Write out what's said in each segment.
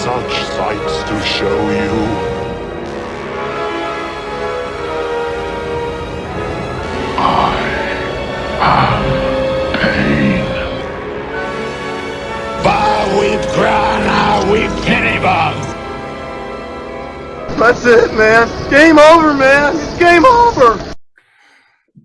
such sights to show you. I have pain. Far weep crown, I weep pity bug. That's it, man. Game over, man. It's game over.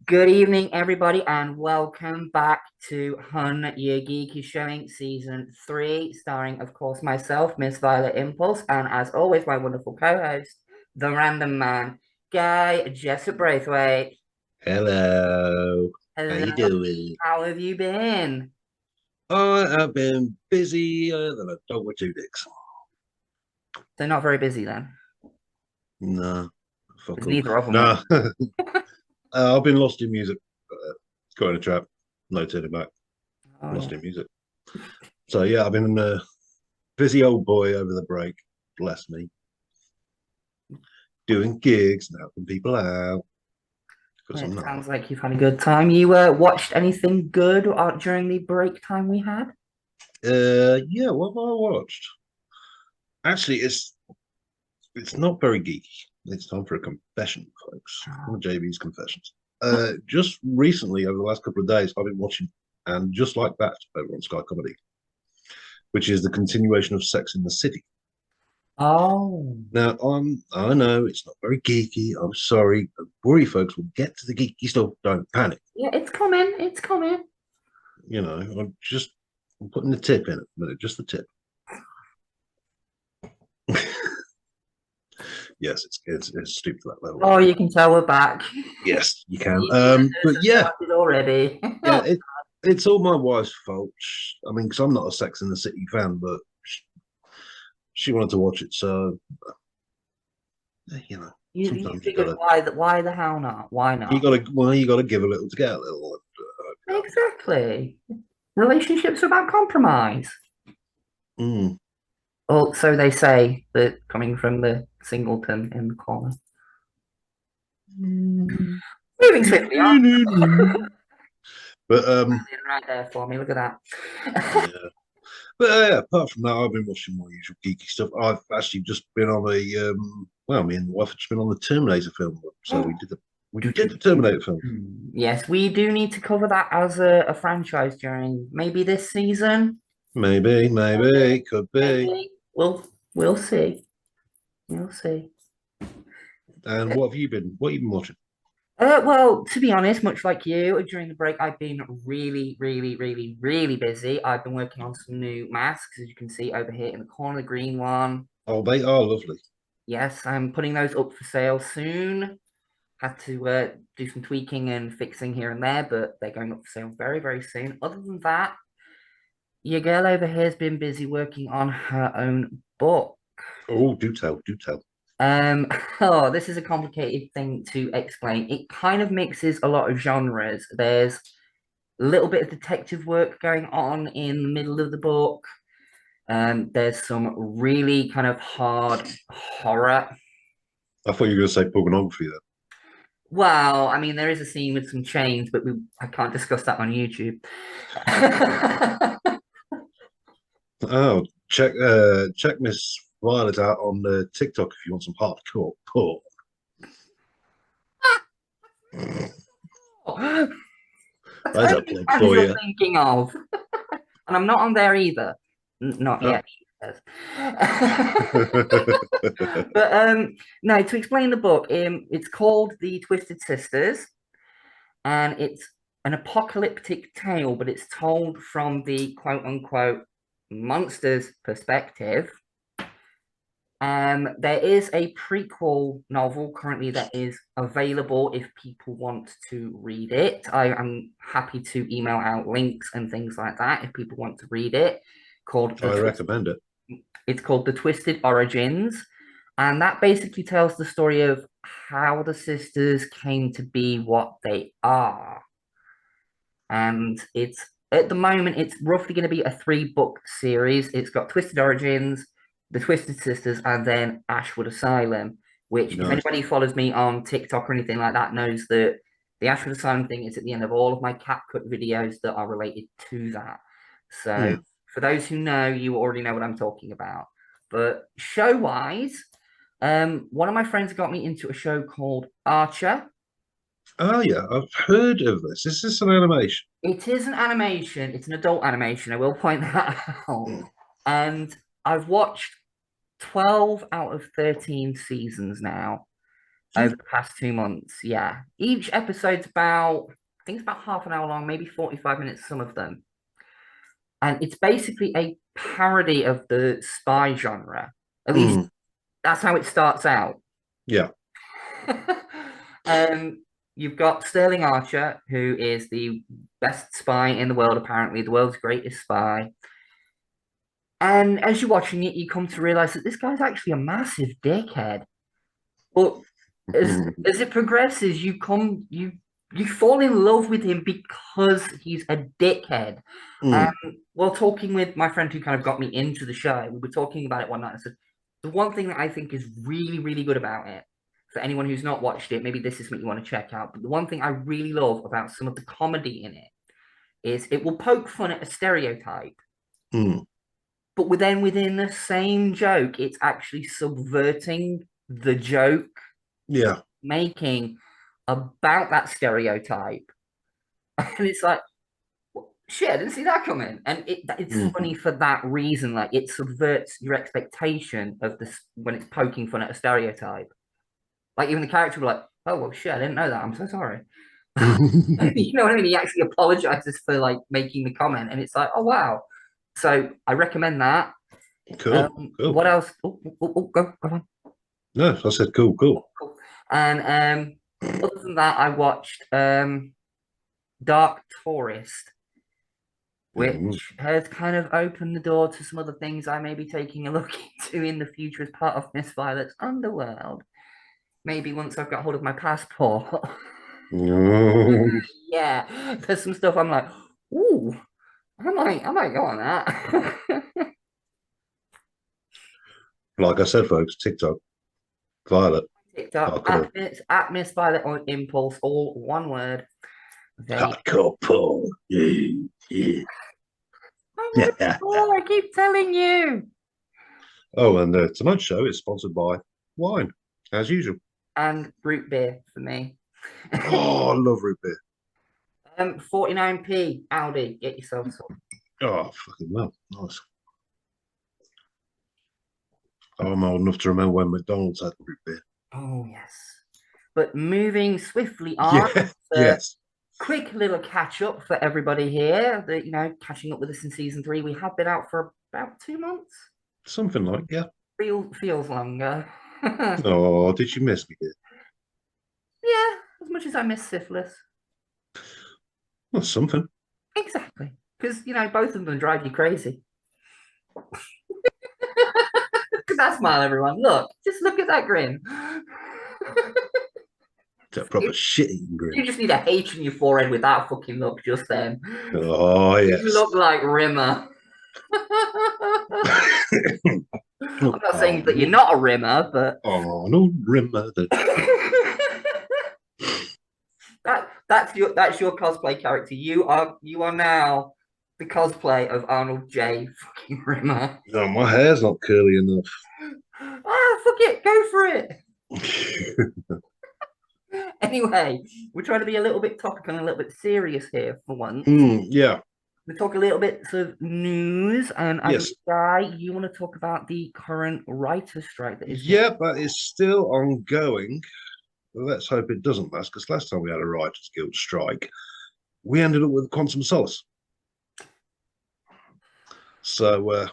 Good evening, everybody, and welcome back to Hun Ya Geek is showing season 3, starring, of course, myself, Miss Violet Impulse, and as always, my wonderful co-host, the Random Man, Guy Jessup Braithwaite. Hello. Hello. How you doing? How have you been? I have been busier than a dog with two dicks. They're not very busy then. No, fuck all. Neither of them. No, I've been lost in music. Got in a trap. No turning back. Lost in music. So yeah, I've been a busy old boy over the break. Bless me. Doing gigs and helping people out. It sounds like you've had a good time. You watched anything good during the break time we had? Yeah, what have I watched? Actually, it's not very geeky. It's time for a confession, folks. JB's confessions. Just recently, over the last couple of days, I've been watching And Just Like That over on Sky Comedy, which is the continuation of Sex in the City. Oh. Now, I know it's not very geeky. I'm sorry. Don't worry, folks. We'll get to the geeky stuff. Don't panic. Yeah, it's coming. It's coming. You know, I'm putting the tip in it, just the tip. Yes, it's stupid to that level. Oh, you can tell we're back. Yes, you can. But yeah, already. Yeah, it's all my wife's fault. I mean, because I'm not a Sex and the City fan, but she wanted to watch it, so you know. You figured why the hell not? Why not? You gotta give a little to get a little. Exactly. Relationships are about compromise. Mm. Well, so they say, that coming from the singleton in the corner. Moving swiftly on. But right there for me. Look at that. Yeah. But apart from that, I've been watching more usual geeky stuff. I've actually just been on me and the wife have just been on the Terminator film. So we did the Terminator film. Yes, we do need to cover that as a franchise during maybe this season. Maybe, could be. Maybe. We'll see. We'll see. And what have you been watching? Well, to be honest, much like you, during the break, I've been really, really, really, really busy. I've been working on some new masks, as you can see over here in the corner, the green one. Oh, they are lovely. Yes, I'm putting those up for sale soon. Had to do some tweaking and fixing here and there, but they're going up for sale very, very soon. Other than that, your girl over here has been busy working on her own book. Oh, do tell. This is a complicated thing to explain. It kind of mixes a lot of genres. There's a little bit of detective work going on in the middle of the book. There's some really kind of hard horror. I thought you were going to say pornography then. Well, I mean, there is a scene with some chains, but I can't discuss that on YouTube. Oh, check Miss Violet out on TikTok if you want some hardcore porn. That's a plug for you. Thinking of, and I'm not on there either. Not yet. But no, to explain the book, it's called The Twisted Sisters, and it's an apocalyptic tale, but it's told from the quote-unquote monster's perspective. There is a prequel novel currently that is available if people want to read it. I am happy to email out links and things like that if people want to read it. I recommend it. It's called The Twisted Origins, and that basically tells the story of how the sisters came to be what they are. And at the moment, it's roughly going to be a 3-book series. It's got Twisted Origins, The Twisted Sisters, and then Ashwood Asylum, which if anybody follows me on TikTok or anything like that knows that the Ashwood Asylum thing is at the end of all of my CapCut videos that are related to that. So for those who know, you already know what I'm talking about. But show-wise, one of my friends got me into a show called Archer. Oh yeah, I've heard of this. Is this an animation? It is an animation. It's an adult animation. I will point that out. Mm. And I've watched 12 out of 13 seasons now over the past 2 months. Yeah. Each episode's about, I think it's about half an hour long, maybe 45 minutes, some of them. And it's basically a parody of the spy genre. At least that's how it starts out. Yeah. You've got Sterling Archer, who is the best spy in the world, apparently, the world's greatest spy. And as you're watching it, you come to realize that this guy's actually a massive dickhead. But as it progresses, you fall in love with him because he's a dickhead. While talking with my friend who kind of got me into the show, we were talking about it one night. I said, the one thing that I think is really, really good about it, for anyone who's not watched it, maybe this is what you want to check out. But the one thing I really love about some of the comedy in it is it will poke fun at a stereotype. But within the same joke, it's actually subverting the joke. Yeah. Making about that stereotype. And it's like, shit, I didn't see that coming. And it's funny for that reason. Like, it subverts your expectation of this when it's poking fun at a stereotype. Like, even the character will be like, oh, well, shit, I didn't know that. I'm so sorry. You know what I mean? He actually apologizes for, like, making the comment. And it's like, oh, wow. So I recommend that. Cool. What else? Go on. No, I said cool. And other than that, I watched Dark Tourist, which has kind of opened the door to some other things I may be taking a look into in the future as part of Miss Violet's underworld. Maybe once I've got hold of my passport. Yeah, there's some stuff I'm like, ooh, I might go on that. Like I said, folks, TikTok, Violet. TikTok at Miss Violet on Impulse, all one word. Hardcore porn. Yeah. I keep telling you. Oh, and tonight's show is sponsored by wine, as usual. And root beer for me. Oh, I love root beer. 49p Audi. Get yourself some. Oh, fucking well. Nice. I'm old enough to remember when McDonald's had root beer. Oh, yes. But moving swiftly on. Yes. Quick little catch up for everybody here. Catching up with us in season 3. We have been out for about 2 months. Something like, yeah. Feels longer. Oh, did you miss me, dear? Yeah, as much as I miss syphilis. Well, something. Exactly. Because, both of them drive you crazy. Look at that smile, everyone. Just look at that grin. It's a proper shit-eating grin. You just need a H in your forehead with that fucking look just then. Oh, yes. You look like Rimmer. I'm not saying that you're not a Rimmer, but... Oh, no Rimmer. That's your cosplay character. You are now the cosplay of Arnold J. fucking Rimmer. No, my hair's not curly enough. Fuck it, go for it. Anyway, we're trying to be a little bit topical and a little bit serious here for once. Yeah. We talk a little bit of news, and yes. Guy, you want to talk about the current writer's strike that is? Yeah, but it's still ongoing. Let's hope it doesn't last, because last time we had a Writers Guild strike, we ended up with Quantum Solace. So,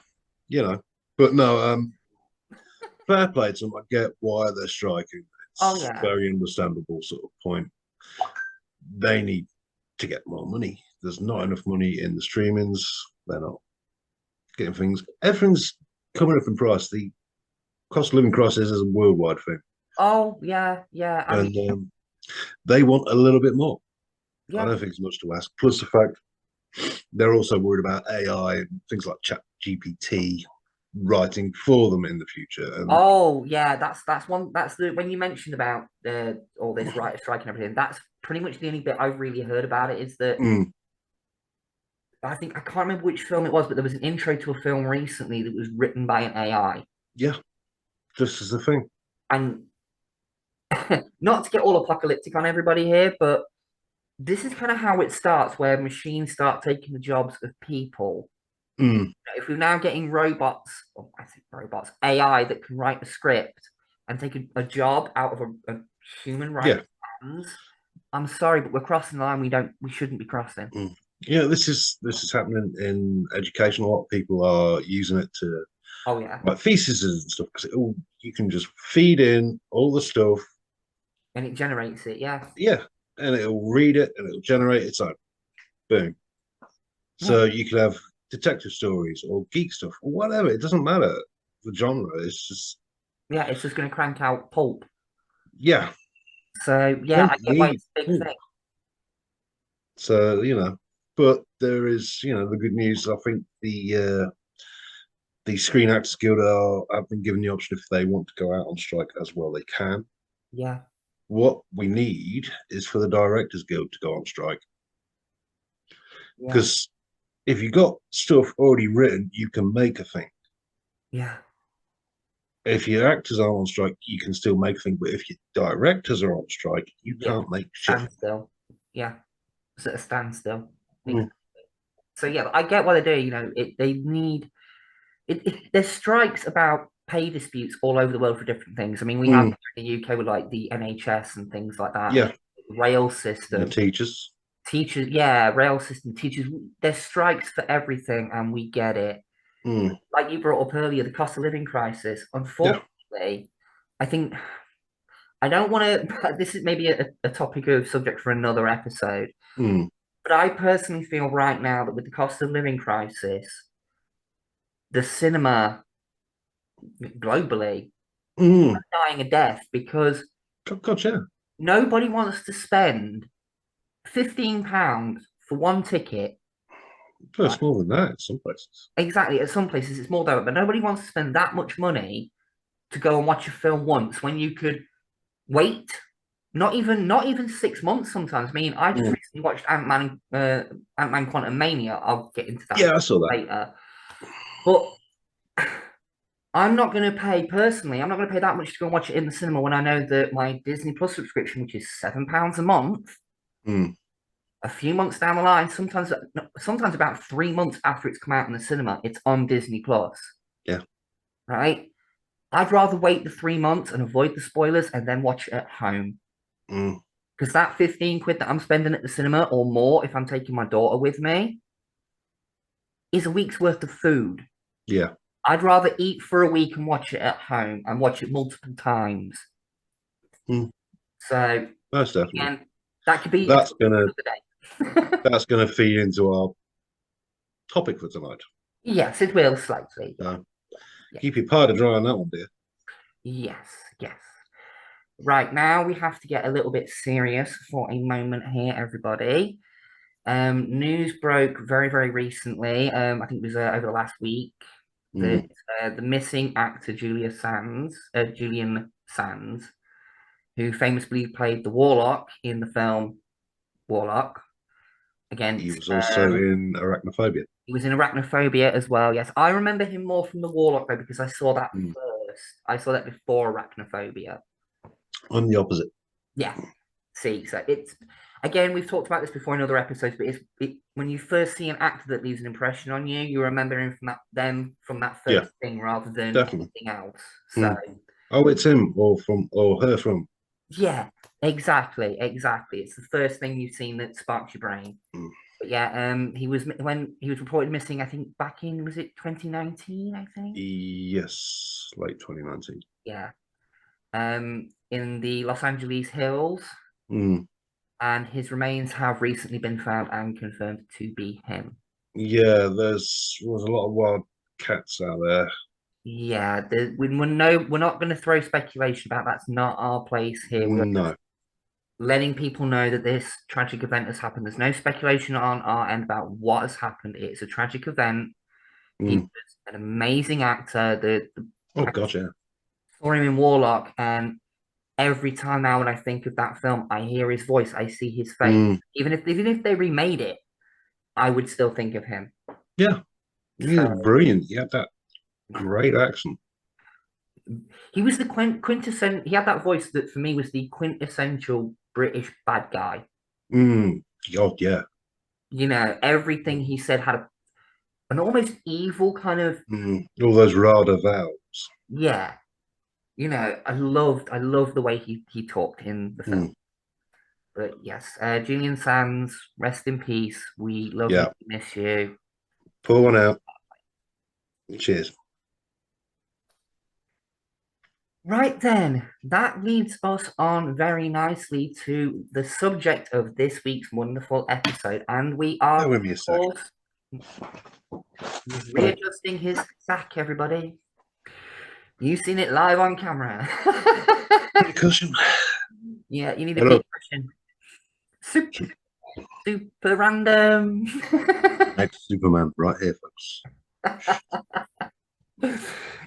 but no, fair play to them. I get why they're striking. It's very understandable sort of point. They need to get more money. There's not enough money in the streamings. They're not getting things. Everything's coming up in price. The cost of living crisis is a worldwide thing. Oh, yeah. And they want a little bit more. Yeah. I don't think it's much to ask. Plus the fact they're also worried about AI and things like ChatGPT writing for them in the future. And when you mentioned about all this writer strike and everything, that's pretty much the only bit I've really heard about it, is that I can't remember which film it was, but there was an intro to a film recently that was written by an AI. Yeah, this is the thing. And not to get all apocalyptic on everybody here, but this is kind of how it starts, where machines start taking the jobs of people. Mm, If we're now getting robots, or I think robots, AI that can write a script and take a job out of a human yeah. writer's hands, I'm sorry, but we're crossing the line we shouldn't be crossing. Mm. Yeah, this is happening in education. A lot of people are using it to Oh yeah, like theses and stuff because you can just feed in all the stuff, and it generates it. Yeah, yeah, and it'll read it and it'll generate its own. Boom. yeah, So you could have detective stories or geek stuff or whatever. It doesn't matter the genre. It's just yeah. It's just going to crank out pulp. yeah, So yeah, I don't get why need it's a big pulp. thing. So but there is the good news. I think the Screen Actors Guild have been given the option if they want to go out on strike as well, they can. Yeah, What we need is for the Directors Guild to go on strike yeah, because if you got stuff already written, you can make a thing. yeah, If your actors are on strike, you can still make a thing. But if your directors are on strike, you yeah. can't make shit. Standstill. Yeah, it's at a standstill. Mm, So yeah, I get what they do. They need there's strikes about pay disputes all over the world for different things. I mean, we have mm, in the UK with like the NHS and things like that, yeah, rail the system, teachers. teachers, yeah, rail system, teachers. There's strikes for everything, and we get it. Mm, Like you brought up earlier, the cost of living crisis. yeah. Unfortunately, I think I don't want to. This is maybe a topic of subject for another episode, Mm, but I personally feel right now that with the cost of living crisis, the cinema globally mm. dying a death because God, yeah. nobody wants to spend £15 for one ticket. Well, Right? it's more than that in some places. Exactly. At some places it's more though, but nobody wants to spend that much money to go and watch a film once when you could wait. Not even 6 months sometimes. I mean, I just Mm. recently watched Ant-Man Quantum Mania. I'll get into that Yeah, I saw that. later. But I'm not going to pay personally. I'm not going to pay that much to go and watch it in the cinema when I know that my Disney Plus subscription, which is £7 a month, Mm, a few months down the line, sometimes about 3 months after it's come out in the cinema, it's on Disney Plus, yeah. right? I'd rather wait the 3 months and avoid the spoilers and then watch it at home. Mm, Because that 15 quid that I'm spending at the cinema or more if I'm taking my daughter with me is a week's worth of food. yeah. I'd rather eat for a week and watch it at home and watch it multiple times. Mm, So most definitely. again, that could be a That's topic for gonna another day. that's gonna feed into our topic for tonight. Yes, it will slightly. So Yeah. keep your powder dry on that one, dear. Yes, yes. Right now we have to get a little bit serious for a moment here, everybody. News broke very, very recently. I think it was over the last week that Mm, the missing actor Julian Sands, who famously played the Warlock in the film Warlock, he against was also in Arachnophobia. he was in Arachnophobia as well. Yes, I remember him more from the Warlock though because I saw that Mm. first. I saw that before Arachnophobia. I'm the opposite. Yeah. See, so it's again, we've talked about this before in other episodes, but when you first see an actor that leaves an impression on you, you remember him from that Yeah, first thing rather than definitely. anything else. So Mm. Oh, it's him or her from. yeah, exactly, exactly. It's the first thing you've seen that sparks your brain. Mm. But yeah, he was when he was reported missing, I think back in was it 2019, I think? Yes, late 2019. Yeah. In the Los Angeles hills, Mm. and his remains have recently been found and confirmed to be him. Yeah, was a lot of wild cats out there. Yeah, we're not going to throw speculation about that's not our place here. We're just No. letting people know that this tragic event has happened. There's no speculation on our end about what has happened. It's a tragic event. He Mm. was an amazing actor. Oh, I God, yeah. saw him in Warlock, and every time now when I think of that film, I hear his voice, I see his face. Mm. Even if they remade it, I would still think of him. Yeah, he was So brilliant. He had that great accent. He was the quintessential. He had that voice that for me was the quintessential British bad guy. God, yeah. You know, everything he said had an almost evil kind of All those RADA vowels. yeah. You know, I loved the way he talked in the film. But yes, Julian Sands, rest in peace. We love you, Yeah. we miss you. Pour one out. Cheers. Right then, that leads us on very nicely to the subject of this week's wonderful episode. And we Bear are, with me a of sec. course, he's readjusting his sack, everybody. You've seen it live on camera. Cushion. Yeah, you need a Hello. big cushion. Super random. Next Superman, right here, folks.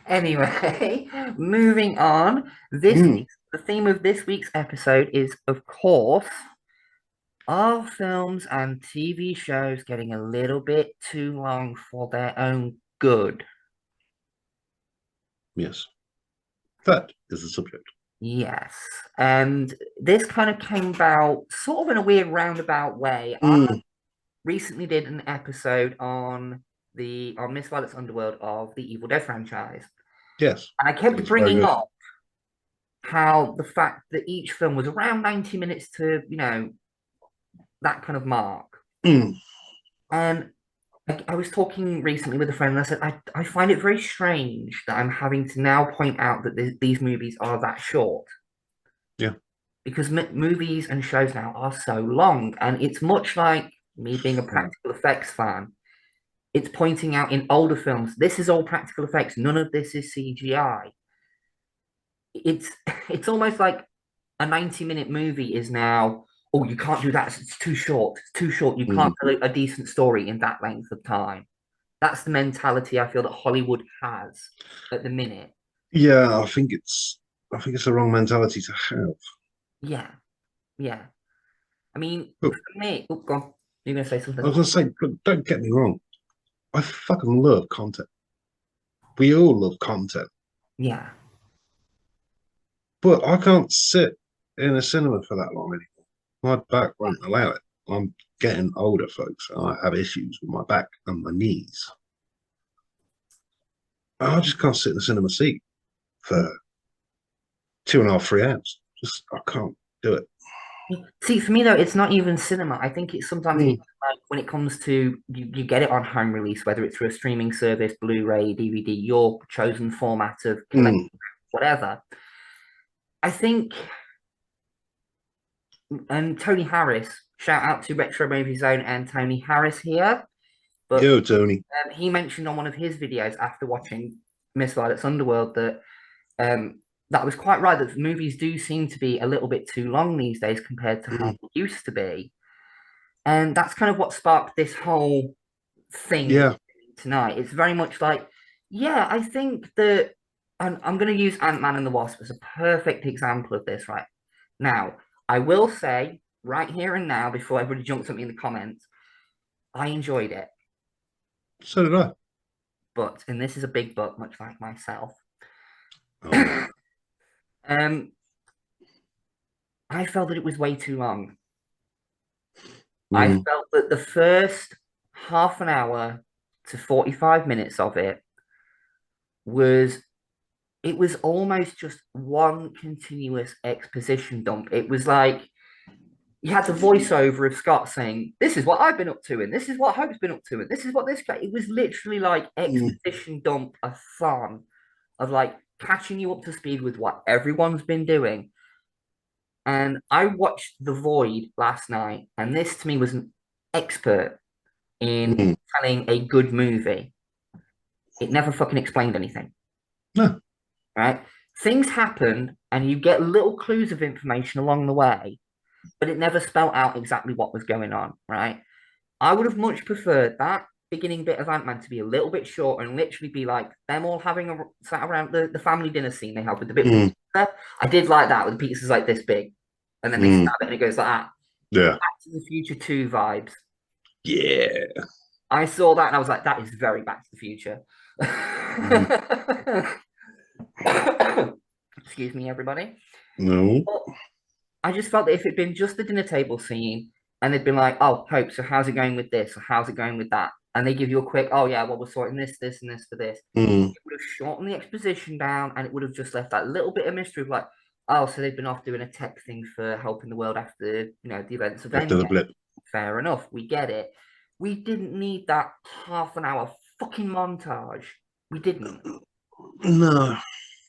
Anyway, moving on. The theme of this week's episode is, of course, are films and TV shows getting a little bit too long for their own good? Yes. That is the subject. Yes. And this kind of came about sort of in a weird roundabout way. I recently did an episode on Miss Violet's Underworld of the Evil Dead franchise. Yes. And I kept It's very bringing good. up how the fact that each film was around 90 minutes to, that kind of mark. And I was talking recently with a friend and I said, I find it very strange that I'm having to now point out that these movies are that short. Yeah. Because movies and shows now are so long. And it's much like me being a practical effects fan. It's pointing out in older films, this is all practical effects. None of this is CGI. It's almost like a 90-minute movie is now, oh, you can't do that. It's too short. It's too short. You can't tell a decent story in that length of time. That's the mentality I feel that Hollywood has at the minute. Yeah, I think it's the wrong mentality to have. Yeah, yeah. I mean, Oh. for me, go on. You're gonna say something. I was gonna say, but don't get me wrong. I fucking love content. We all love content. Yeah. But I can't sit in a cinema for that long anymore. My back won't allow it. I'm getting older, folks, and I have issues with my back and my knees. I just can't sit in a cinema seat for 2.5, 3 hours. Just I can't do it. See, for me though, it's not even cinema. I think it's sometimes even like when it comes to you get it on home release, whether it's through a streaming service, Blu-ray, DVD, your chosen format of collection, whatever. I think, and Tony Harris, shout out to Retro Movie Zone and Tony Harris here. But Yo, Tony. he mentioned on one of his videos after watching Miss Violet's Underworld that that was quite right, that movies do seem to be a little bit too long these days compared to how they used to be. And that's kind of what sparked this whole thing tonight. It's very much like, yeah, I think that, and I'm going to use Ant-Man and the Wasp as a perfect example of this right now. I will say right here and now, before everybody jumps at me in the comments, I enjoyed it. So did I. But, and this is a big but, much like myself. Oh. I felt that it was way too long. I felt that the first half an hour to 45 minutes of it was almost just one continuous exposition dump. It was like you had the voiceover of Scott saying, "This is what I've been up to, and this is what Hope's been up to, and this is what this guy." It was literally like exposition dump, a thon of like catching you up to speed with what everyone's been doing. And I watched The Void last night, and this to me was an expert in telling a good movie. It never fucking explained anything. No. Right? Things happen, and you get little clues of information along the way, but it never spelled out exactly what was going on, right? I would have much preferred that beginning bit of Ant-Man to be a little bit shorter and literally be like them all having sat around the family dinner scene they have with the bit of pizza. I did like that, with the pizza's like this big, and then they stab it and it goes like that. Yeah. Back to the Future 2 vibes. Yeah. I saw that and I was like, that is very Back to the Future. Excuse me, everybody. No. But I just felt that if it'd been just the dinner table scene and they'd been like, oh, Hope, so how's it going with this? Or how's it going with that? And they give you a quick, oh, yeah, well, we're sorting this, this, and this for this. Mm. It would have shortened the exposition down and it would have just left that little bit of mystery of like, oh, so they've been off doing a tech thing for helping the world after, the events of After the Endgame. blip. Fair enough, we get it. We didn't need that half an hour fucking montage. We didn't. No.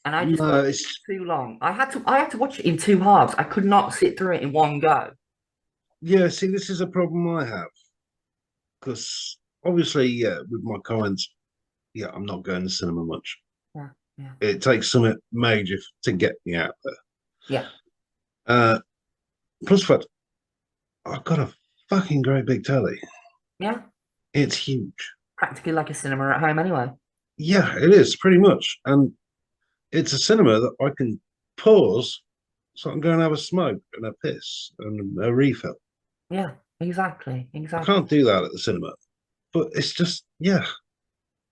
And I just No, felt it it's was too long. I had to watch it in two halves. I could not sit through it in one go. yeah. See, this is a problem I have because obviously, yeah, with my comments, yeah, I'm not going to cinema much. Yeah, yeah, It takes something major to get me out there. yeah, Plus, fact, I've got a fucking great big telly. yeah. It's huge. Practically like a cinema at home anyway. Yeah, it is pretty much, and it's a cinema that I can pause so I can go and have a smoke and a piss and a refill. Yeah, exactly, I exactly. can't do that at the cinema, but it's just yeah.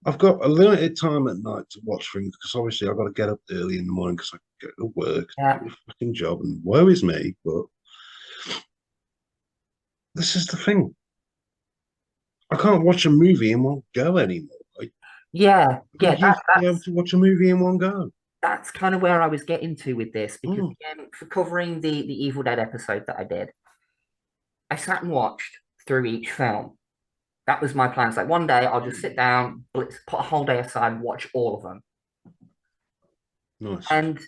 I've got a limited time at night to watch things because obviously I've got to get up early in the morning because I go to work, Yeah, do a fucking job, and woe is me. But this is the thing. I can't watch a movie in one go anymore. yeah, I yeah. used to be able to watch a movie in one go. That's kind of where I was getting to with this because Mm. again, for covering the Evil Dead episode that I did, I sat and watched through each film. That was my plan. It's like one day I'll just sit down, put a whole day aside, and watch all of them. Nice. And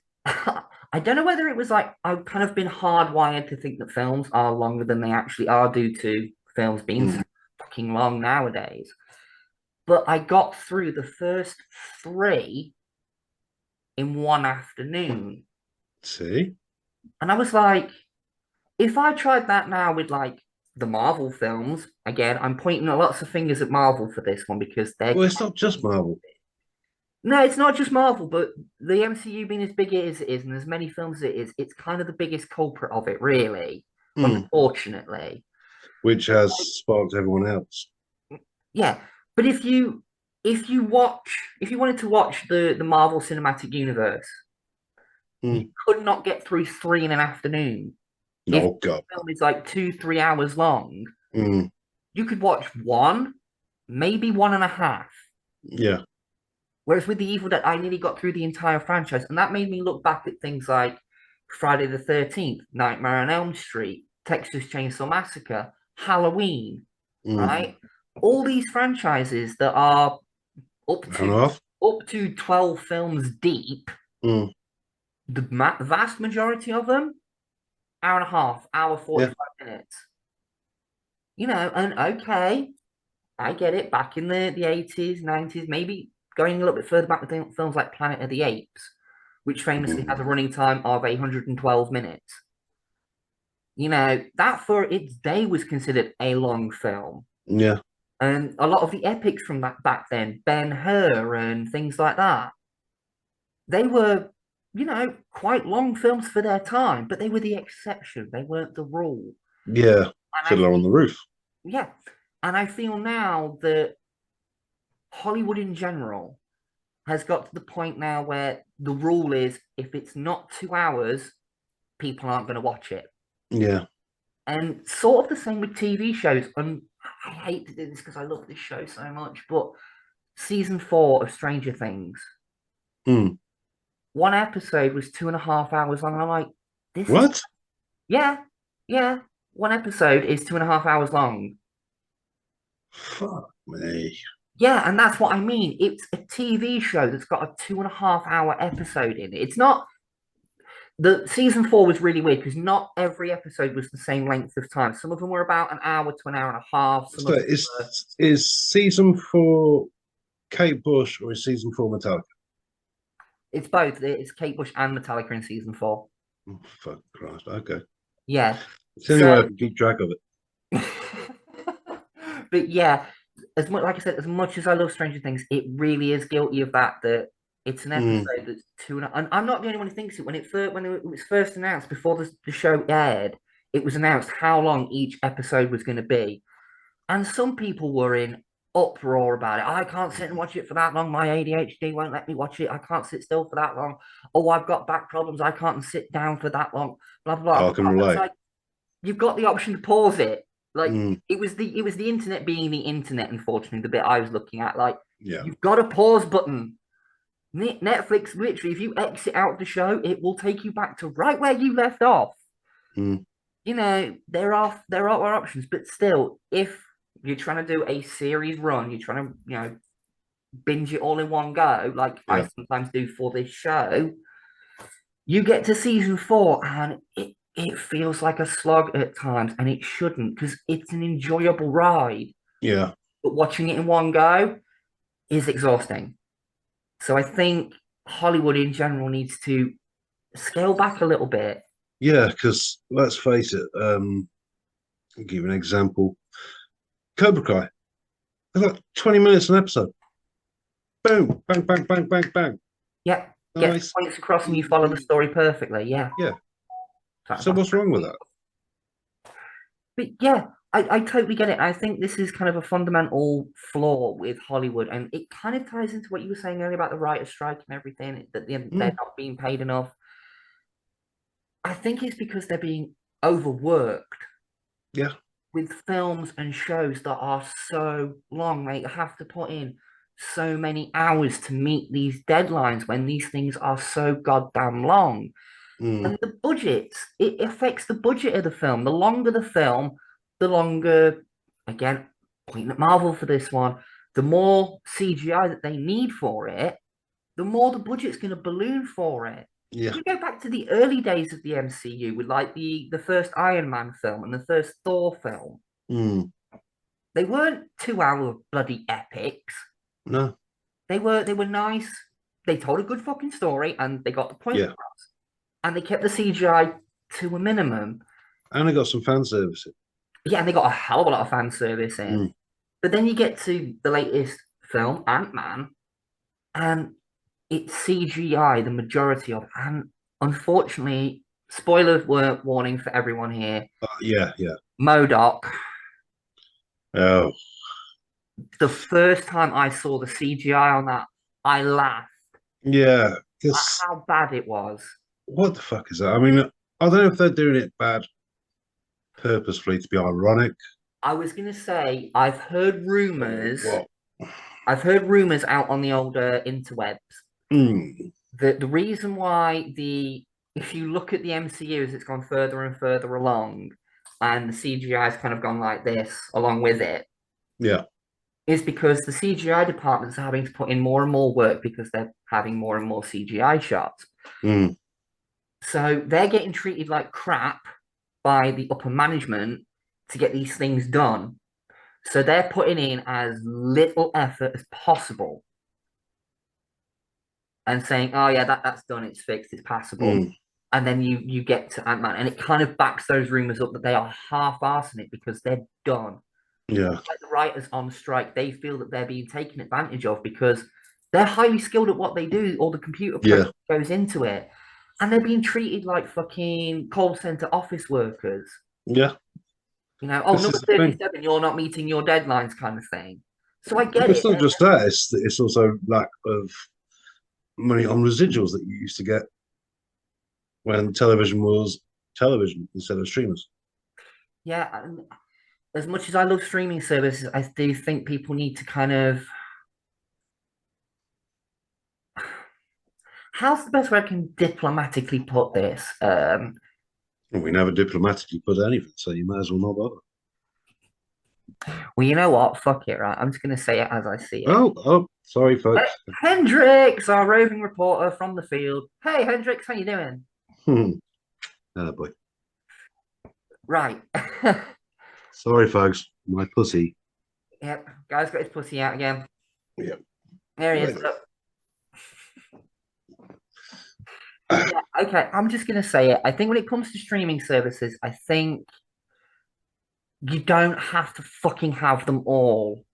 I don't know whether it was like I've kind of been hardwired to think that films are longer than they actually are due to films being so fucking long nowadays. But I got through the first three in one afternoon. See? And I was like, if I tried that now with like the Marvel films, again, I'm pointing lots of fingers at Marvel for this one because they're Well, it's not just Marvel. no, it's not just Marvel, but the MCU being as big as it is and as many films as it is, it's kind of the biggest culprit of it, really. Unfortunately. Which has sparked everyone else. Yeah. But if you wanted to watch the Marvel Cinematic Universe, you could not get through three in an afternoon. If Oh, God. the film is like 2, 3 hours long, Mm. you could watch one, maybe one and a half. Yeah. Whereas with the Evil Dead, I nearly got through the entire franchise, and that made me look back at things like Friday the 13th, Nightmare on Elm Street, Texas Chainsaw Massacre, Halloween, right? All these franchises that are up And off. to 12 films deep, the vast majority of them, hour and a half, hour 45 minutes. And okay, I get it. Back in the 80s, 90s, maybe going a little bit further back with films like Planet of the Apes, which famously has a running time of 112 minutes. That for its day was considered a long film. Yeah. And a lot of the epics from back then, Ben-Hur and things like that, they were, quite long films for their time, but they were the exception. They weren't the rule. Yeah. Fiddler on the Roof. Yeah. And I feel now that Hollywood in general has got to the point now where the rule is if it's not 2 hours, people aren't going to watch it. Yeah. And sort of the same with TV shows. And I hate to do this because I love this show so much, but season 4 of Stranger Things, one episode was 2.5 hours long. And I'm like, What? Yeah. One episode is 2.5 hours long. Fuck me. Yeah, and that's what I mean. It's a TV show that's got a 2.5 hour episode in it. It's not the season 4 was really weird because not every episode was the same length of time. Some of them were about an hour to an hour and a half. So is season 4 Kate Bush or is season 4 Metallica? It's both. It's Kate Bush and Metallica in season 4. Oh, fuck Christ. Okay. Yeah. It's the only way I can keep track of it. But yeah, as much like I said, as much as I love Stranger Things, it really is guilty of that it's an episode that's and I'm not the only one who thinks it. When it was first announced before the show aired, it was announced how long each episode was going to be, and some people were in uproar about it. I can't sit and watch it for that long. My ADHD won't let me watch it. I can't sit still for that long. Oh, I've got back problems. I can't sit down for that long. Blah blah I can blah. It's relate. like you've got the option to pause it. Like Mm, it was the internet being the internet. Unfortunately, the bit I was looking at, like yeah. you've got a pause button. Netflix, literally, if you exit out of the show, it will take you back to right where you left off. Mm, There are options, but still, if you're trying to do a series run, you're trying to binge it all in one go, like I yeah. sometimes do for this show. You get to season 4, and it feels like a slog at times, and it shouldn't because it's an enjoyable ride. Yeah. But watching it in one go is exhausting. So I think Hollywood in general needs to scale back a little bit. Yeah, because let's face it, I'll give you an example. Cobra Kai. They're like 20 minutes an episode. Boom, bang, bang, bang, bang, bang. Yeah, get Nice. points across and you follow the Easy. story perfectly. Yeah. Yeah. That- So that- what's wrong with that? But yeah, I totally get it. I think this is kind of a fundamental flaw with Hollywood, and it kind of ties into what you were saying earlier about the writer's strike and everything, that they're Mm, not being paid enough. I think it's because they're being overworked yeah. with films and shows that are so long. They have to put in so many hours to meet these deadlines when these things are so goddamn long. Mm, And the budgets, it affects the budget of the film. The longer the film, the longer, again, pointing at Marvel for this one, the more CGI that they need for it, the more the budget's going to balloon for it. yeah. You go back to the early days of the MCU with like the first Iron Man film and the first Thor film. Mm, They weren't 2 hour bloody epics. no. They were nice. They told a good fucking story and they got the point Yeah. across. And they kept the CGI to a minimum. And I got some fan service. Yeah, and they got a hell of a lot of fan service in. Mm, But then you get to the latest film, Ant-Man, and it's CGI, the majority of it. And unfortunately, spoiler warning for everyone here, yeah, yeah. MODOK, Oh, the first time I saw the CGI on that, I laughed yeah. at Because how bad it was. what the fuck is that? I mean, I don't know if they're doing it bad purposefully to be ironic. I was going to say, I've heard rumors. What? I've heard rumors out on the older interwebs. Mm, The reason why if you look at the MCU as it's gone further and further along, and the CGI has kind of gone like this along with it, yeah. is because the CGI departments are having to put in more and more work because they're having more and more CGI shots. Mm, So they're getting treated like crap by the upper management to get these things done. So they're putting in as little effort as possible and saying, "Oh yeah, that's done. It's fixed. It's passable." mm, And then you get to Ant-Man, and it kind of backs those rumors up that they are half-arsing it because they're done. yeah. Like the writers on strike, they feel that they're being taken advantage of because they're highly skilled at what they do. All the computer Yeah. program goes into it, and they're being treated like fucking call center office workers. Yeah. Oh, This number is the thing. 37, you're not meeting your deadlines, kind of thing. So I get It's it. not just that, it's also lack of money on residuals that you used to get when television was television instead of streamers. Yeah, and as much as I love streaming services, I do think people need to kind of. How's the best way I can diplomatically put this? Well, we never diplomatically put anything, so you might as well not bother. Well, you know what? Fuck it, right? I'm just going to say it as I see it. Oh, sorry, folks. Hendrix, our roving reporter from the field. Hey, Hendrix, how you doing? Oh, boy. Right. Sorry, folks. My pussy. Yep, guy's got his pussy out again. Yep. There he is. Wait. Look. Yeah, okay, I'm just going to say it. I think when it comes to streaming services, I think you don't have to fucking have them all.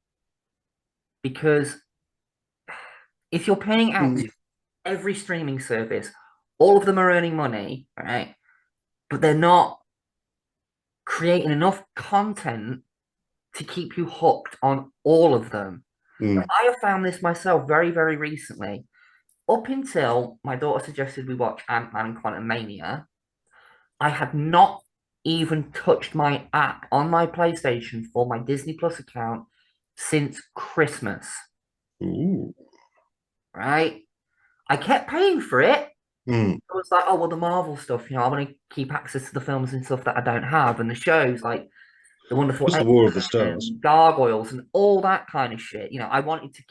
Because if you're paying out to every streaming service, all of them are earning money, right? But they're not creating enough content to keep you hooked on all of them. Mm. I have found this myself very, very recently. Up until my daughter suggested we watch Ant-Man and Quantumania, I had not even touched my app on my PlayStation for my Disney Plus account since Christmas, Ooh. right? I kept paying for it. Mm. I was like, oh, well, the Marvel stuff, I want to keep access to the films and stuff that I don't have, and the shows like The Wonderful Just the War of the X-Men Stars. and Gargoyles and all that kind of shit. I wanted to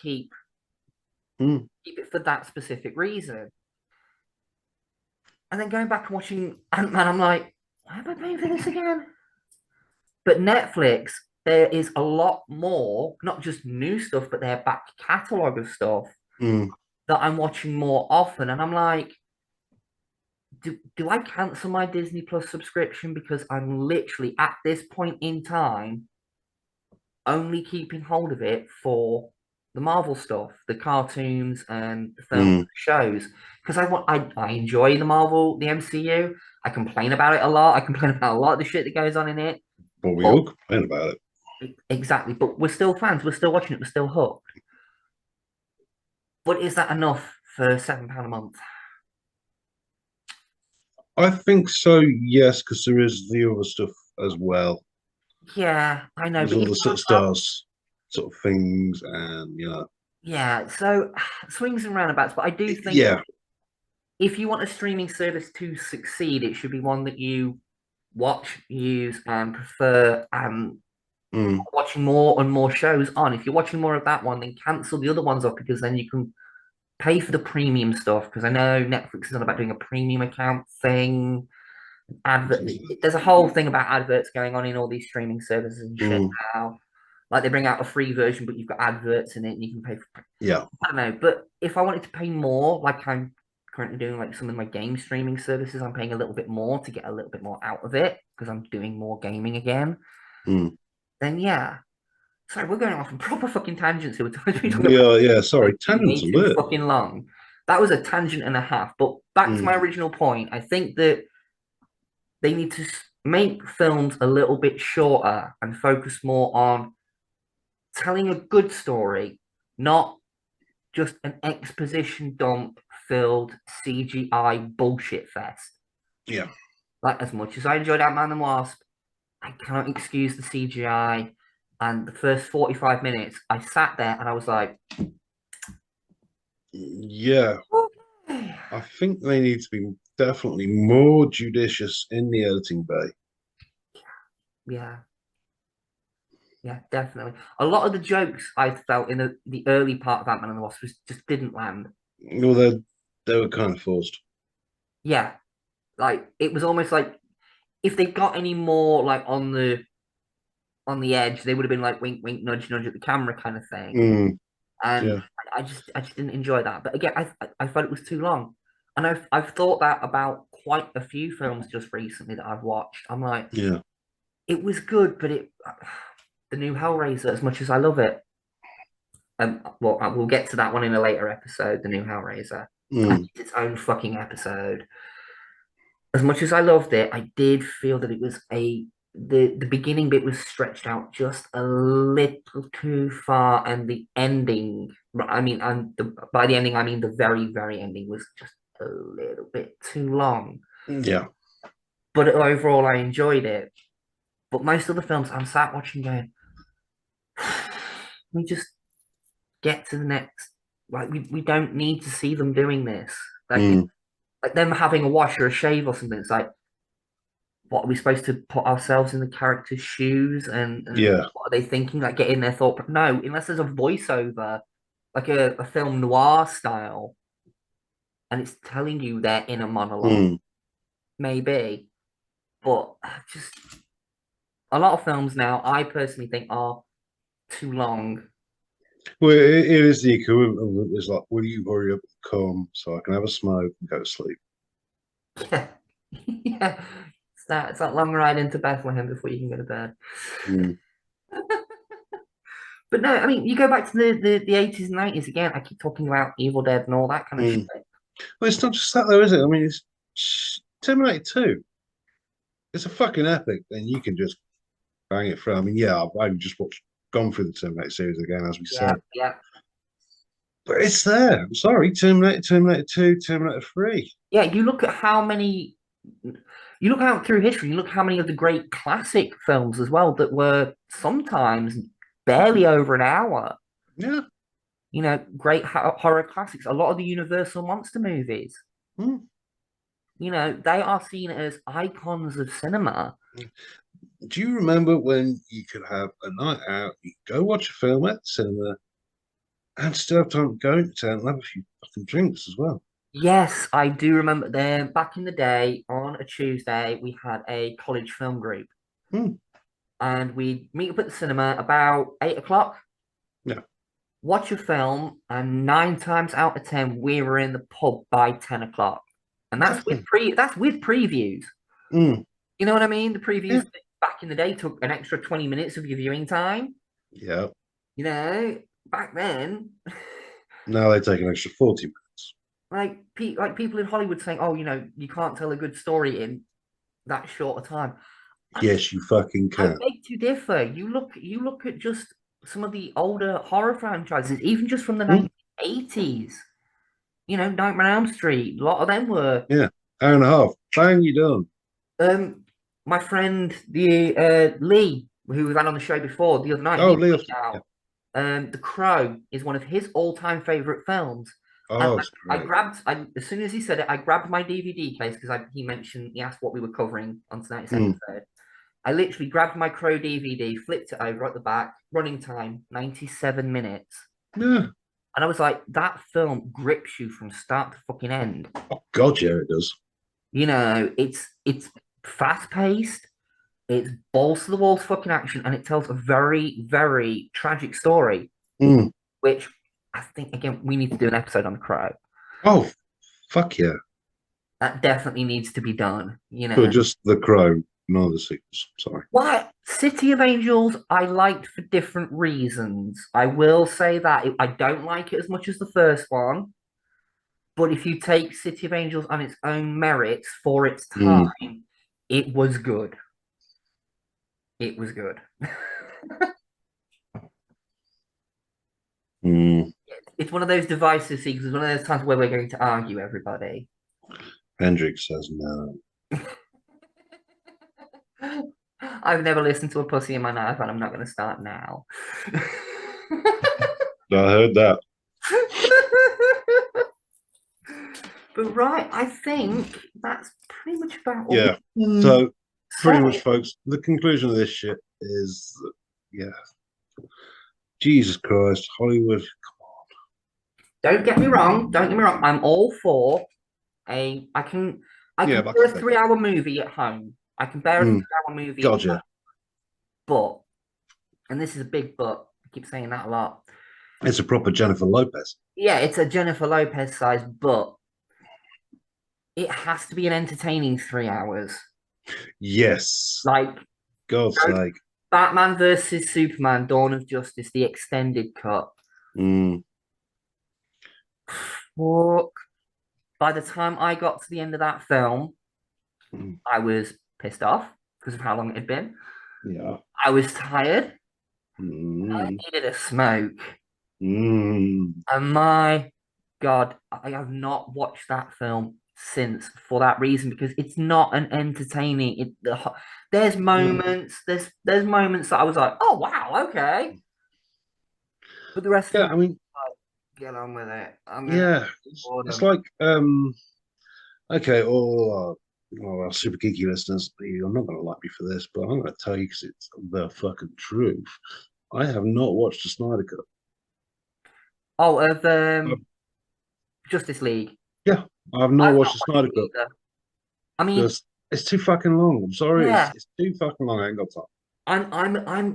Mm. keep it for that specific reason. And then going back and watching Ant-Man, I'm like, why am I paying for this again? But Netflix, there is a lot more, not just new stuff, but their back catalogue of stuff Mm. that I'm watching more often. And I'm like, do I cancel my Disney Plus subscription because I'm literally at this point in time only keeping hold of it for the Marvel stuff, the cartoons and the films, Mm. shows? Because I enjoy the Marvel, the MCU. I complain about it a lot. I complain about a lot of the shit that goes on in it. Well, we But all complain about it. exactly, but we're still fans. We're still watching it. We're still hooked. But is that enough for £7 a month? I think so, yes, because there is the other stuff as well. Yeah, I know. There's But all if the sort of stars, sort of things, and yeah, so swings and roundabouts. But I do think yeah. if you want a streaming service to succeed, it should be one that you watch, use, and prefer, and Mm. watching more and more shows on. If you're watching more of that one, then cancel the other ones off because then you can pay for the premium stuff. Because I know Netflix is on about doing a premium account thing. There's a whole thing about adverts going on in all these streaming services and shit Mm. now. Like they bring out a free version, but you've got adverts in it, and you can pay for. Yeah. I don't know, but if I wanted to pay more, like I'm currently doing, like some of my game streaming services, I'm paying a little bit more to get a little bit more out of it because I'm doing more gaming again. Mm. Then yeah. Sorry, we're going off on proper fucking tangents here. We're talking We about are, yeah, sorry, way tangents too alert. fucking long. That was a tangent and a half. But back to Mm. my original point, I think that they need to make films a little bit shorter and focus more on telling a good story, not just an exposition dump filled CGI bullshit fest. Yeah. Like, as much as I enjoyed Ant-Man and Wasp, I cannot excuse the CGI. And the first 45 minutes, I sat there and I was like, Yeah. okay. I think they need to be definitely more judicious in the editing bay. Yeah, yeah, definitely. A lot of the jokes I felt in the early part of Ant-Man and the Wasp just didn't land. Well, they were kind of forced. Yeah, like it was almost like if they got any more like on the edge, they would have been like wink, wink, nudge, nudge at the camera kind of thing. Mm. And Yeah. I just didn't enjoy that. But again, I felt it was too long, and I've thought that about quite a few films just recently that I've watched. I'm like, Yeah. it was good, but the new Hellraiser, as much as I love it, well, we'll get to that one in a later episode. The new Hellraiser, I Mm. think it's its own fucking episode. As much as I loved it, I did feel that it was the beginning bit was stretched out just a little too far, and the ending, I mean, and by the ending, I mean the very, very ending was just a little bit too long. Yeah. But overall, I enjoyed it. But most of the films I'm sat watching going, we just get to the next. Like we don't need to see them doing this. Mm. Like them having a wash or a shave or something. It's like, what are we supposed to put ourselves in the character's shoes and Yeah. what are they thinking? Like get in their thought. But no, unless there's a voiceover, like a film noir style, and it's telling you their inner monologue, Mm. maybe. But just a lot of films now, I personally think are too long. Well, it is the equivalent of it's like, will you hurry up and come so I can have a smoke and go to sleep? Yeah, yeah. It's that long ride into Bethlehem before you can go to bed. Mm. But no, I mean, you go back to the 80s and 90s again. I keep talking about Evil Dead and all that kind of shit. Mm. Well, it's not just that though, is it? I mean, it's Terminator 2. It's a fucking epic, and you can just bang it through. I mean, I've just gone through the Terminator series again, as we Yeah, said. yeah, But it's there. I'm sorry, Terminator, Terminator 2, Terminator 3. yeah. You look at how many. You look out through history. You look how many of the great classic films as well that were sometimes barely over an hour. Yeah. Great horror classics. A lot of the Universal monster movies. Hmm. They are seen as icons of cinema. Do you remember when you could have a night out, you could go watch a film at the cinema, and still have time to go into town and have a few fucking drinks as well? Yes, I do remember there back in the day on a Tuesday, we had a college film group Hmm. and we'd meet up at the cinema about 8 o'clock, Yeah. watch a film, and 9 times out of 10, we were in the pub by 10 o'clock. And Exactly. that's with previews. Hmm. You know what I mean? The previews Yeah. back in the day took an extra 20 minutes of your viewing time. Yeah. Back then, Now they take an extra 40 minutes. like people in Hollywood saying, "Oh, you can't tell a good story in that short a time." I, Yes, you fucking I can. beg to differ. You look at just some of the older horror franchises, even just from the Hmm. 1980s. Nightmare on Elm Street. A lot of them were. Yeah. Hour and a half. Bang, you done. My friend the Lee, who we've had on the show before, the other night, Oh, he Leo. pointed Yeah. out The Crow is one of his all-time favorite films. And Oh, it's I great. grabbed, as soon as he said it, I grabbed my DVD case because he asked what we were covering on tonight's Hmm. episode. I literally grabbed my Crow DVD, flipped it over at the back, running time 97 minutes. Yeah. And I was like, that film grips you from start to fucking end. Oh, God, yeah, it does. It's fast paced, it's balls to the walls fucking action, and it tells a very, very tragic story, Hmm. which I think again we need to do an episode on The Crow. Oh, fuck yeah. That definitely needs to be done. But just The Crow, none of the sequels. Sorry. What City of Angels I liked for different reasons. I will say that I don't like it as much as the first one, but if you take City of Angels on its own merits for its Hmm. time, it was good. It was good. Hmm. It's one of those divisive sequels. It's one of those times where we're going to argue, everybody. Hendrix says no. I've never listened to a pussy in my life, and I'm not going to start now. I heard that. But right, I think that's pretty much about all. Yeah. So pretty much, Sorry. folks, the conclusion of this shit is that, yeah. Jesus Christ, Hollywood. Don't get me wrong. Don't get me wrong. I'm all for I can Yeah, bear like a I said. 3 hour movie at home. I can bear a 3 hour movie. God, yeah. But, and this is a big but. I keep saying that a lot. It's a proper Jennifer Lopez. Yeah, it's a Jennifer Lopez size, but it has to be an entertaining 3 hours. Yes. Like God's sake. Batman versus Superman, Dawn of Justice, the extended cut. Mm. Fuck. By the time I got to the end of that film, I was pissed off because of how long it had been. Yeah. I was tired. Mm. I needed a smoke. Mm. And my God, I have not watched that film since for that reason because it's not an entertaining. There's moments, there's moments that I was like, oh wow, okay. But the rest of Yeah, I mean, get on with it. yeah, it's like okay, all our super geeky listeners, you're not going to like me for this, but I'm going to tell you because it's the fucking truth. I have not watched the Snyder Cut. Oh, of Justice League. Yeah, I have not I've watched not the watched Snyder it Cut either. I mean, because it's too fucking long. I'm sorry, yeah, it's too fucking long. I ain't got time.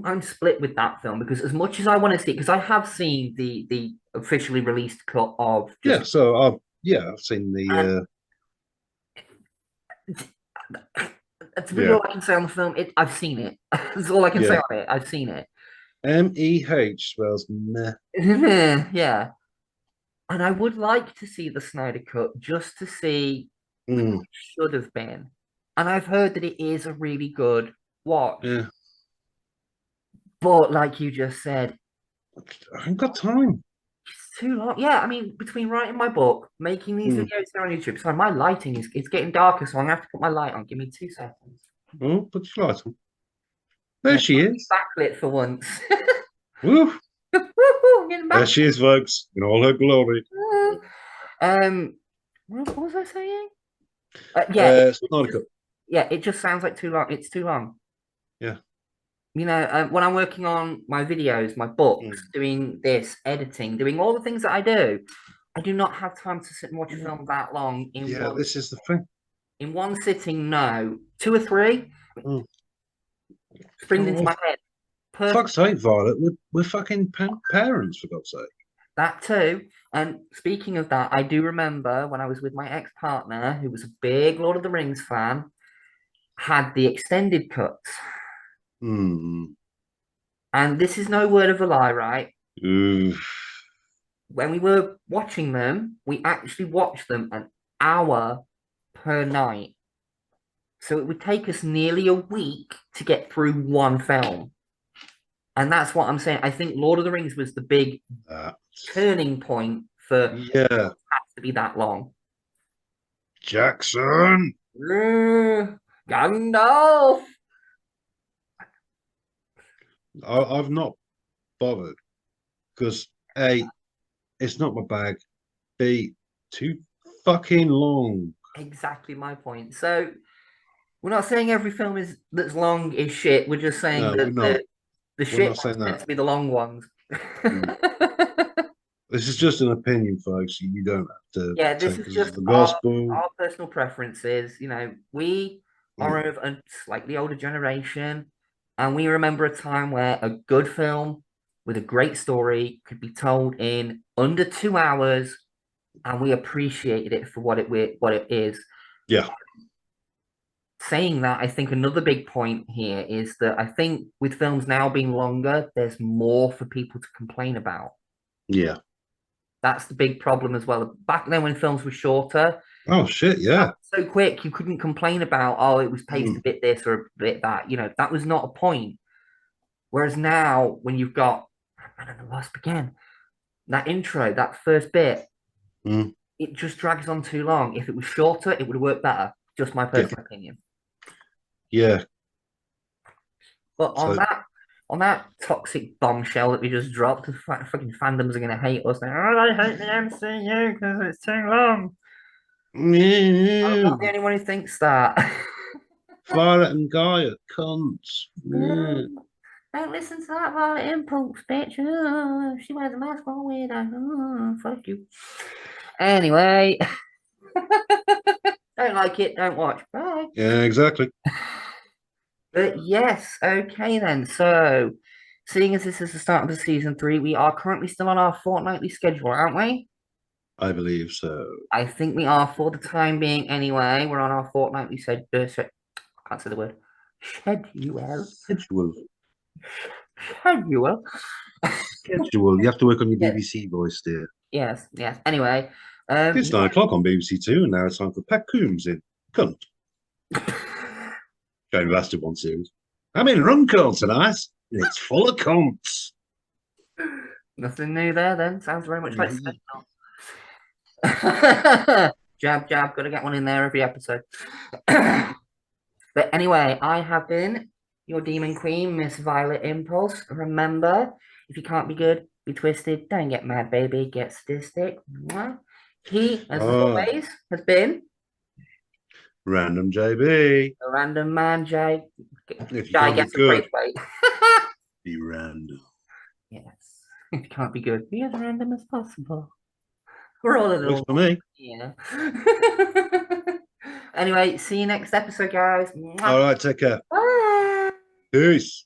I'm split with that film because as much as I want to see, because I have seen the officially released cut of Yeah, Justice so I've seen the That's really all I can say on the film. I've seen it. That's all I can say Yeah. on it. I've seen it. MEH spells meh. Yeah. And I would like to see the Snyder Cut just to see what Mm. it should have been. And I've heard that it is a really good watch. Yeah. But like you just said, I haven't got time. it's too long. Yeah, I mean, between writing my book, making these Mm. videos here on YouTube, sorry, my lighting is it's getting darker, so I'm gonna have to put my light on. Give me 2 seconds. Oh, put your light on. There Yeah, she is. backlit for once. Woo! Woohoo, getting There back. she is, folks, in all her glory. Um, what was I saying? Yeah, Snyder Cut. yeah, it just sounds like too long. It's too long. Yeah. You know, when I'm working on my videos, my books, doing this, editing, doing all the things that I do not have time to sit and watch a film that long Yeah, this is the thing. in one sitting. No, 2 or 3 Mm. springs into Oh, my head. fuck's sake, Violet. We're fucking parents, for God's sake. That too. And speaking of that, I do remember when I was with my ex-partner, who was a big Lord of the Rings fan, had the extended cuts. Mm. And this is no word of a lie, right? Oof. When we were watching them, we actually watched them an hour per night. So it would take us nearly a week to get through one film. And that's what I'm saying. I think Lord of the Rings was the big turning point for Yeah. it has to be that long. Jackson. Gandalf. I've not bothered because A, it's not my bag. B, too fucking long. Exactly my point. So we're not saying every film is that's long is shit. We're just saying No, that we're not. the We're shit not ones saying tend that. to be the long ones. This is just an opinion, folks. You don't have to Yeah, this take is this as just the gospel. our personal preferences. You know, we are of a slightly older generation, and we remember a time where a good film with a great story could be told in under 2 hours, and we appreciated it for what it is. Yeah. Saying that, I think another big point here is that I think with films now being longer, there's more for people to complain about. Yeah. That's the big problem as well. Back then, when films were shorter, Oh shit, yeah. so quick, you couldn't complain about, oh, it was paced a bit this or a bit that. You know, that was not a point. Whereas now, when you've got, I don't know, lost again, that intro, that first bit, it just drags on too long. If it was shorter, it would have worked better. Just my personal opinion. Yeah. But So on that toxic bombshell that we just dropped, the fucking fandoms are gonna hate us. Like, oh, I hate the MCU because it's too long. I'm not the only one who thinks that. Violet and Guy are cunts. Don't listen to that Violet Impulse, bitch. Oh, she wears a mask, all weirdo. Oh, fuck you. Anyway, don't like it, don't watch. Bye. Yeah, exactly. But yes, okay then. So, seeing as this is the start of the season 3, we are currently still on our fortnightly schedule, aren't we? I believe so. I think we are for the time being anyway. We're on our fortnightly I can't say the word. Schedule. Schedule. Schedule. Schedule. You have to work on your Yes. BBC voice, dear. Yes, yes. Anyway, It's 9 o'clock on BBC Two, and now it's time for Pat Coombs in Cunt. Only lasted one series. I'm in Runcorn tonight. It's full of cunts. Nothing new there then. Sounds very much like jab, jab. Got to get one in there every episode. But anyway, I have been your demon queen, Miss Violet Impulse. Remember, if you can't be good, be twisted. Don't get mad, baby. Get sadistic. He, as always, has been Random JB. a random man, Jay. If you Jay can't be gets a good, great weight. be random. Yes. If you can't be good, be as random as possible. We're all a Works little for me. yeah. Anyway, see you next episode, guys. All right, take care. Bye. Peace.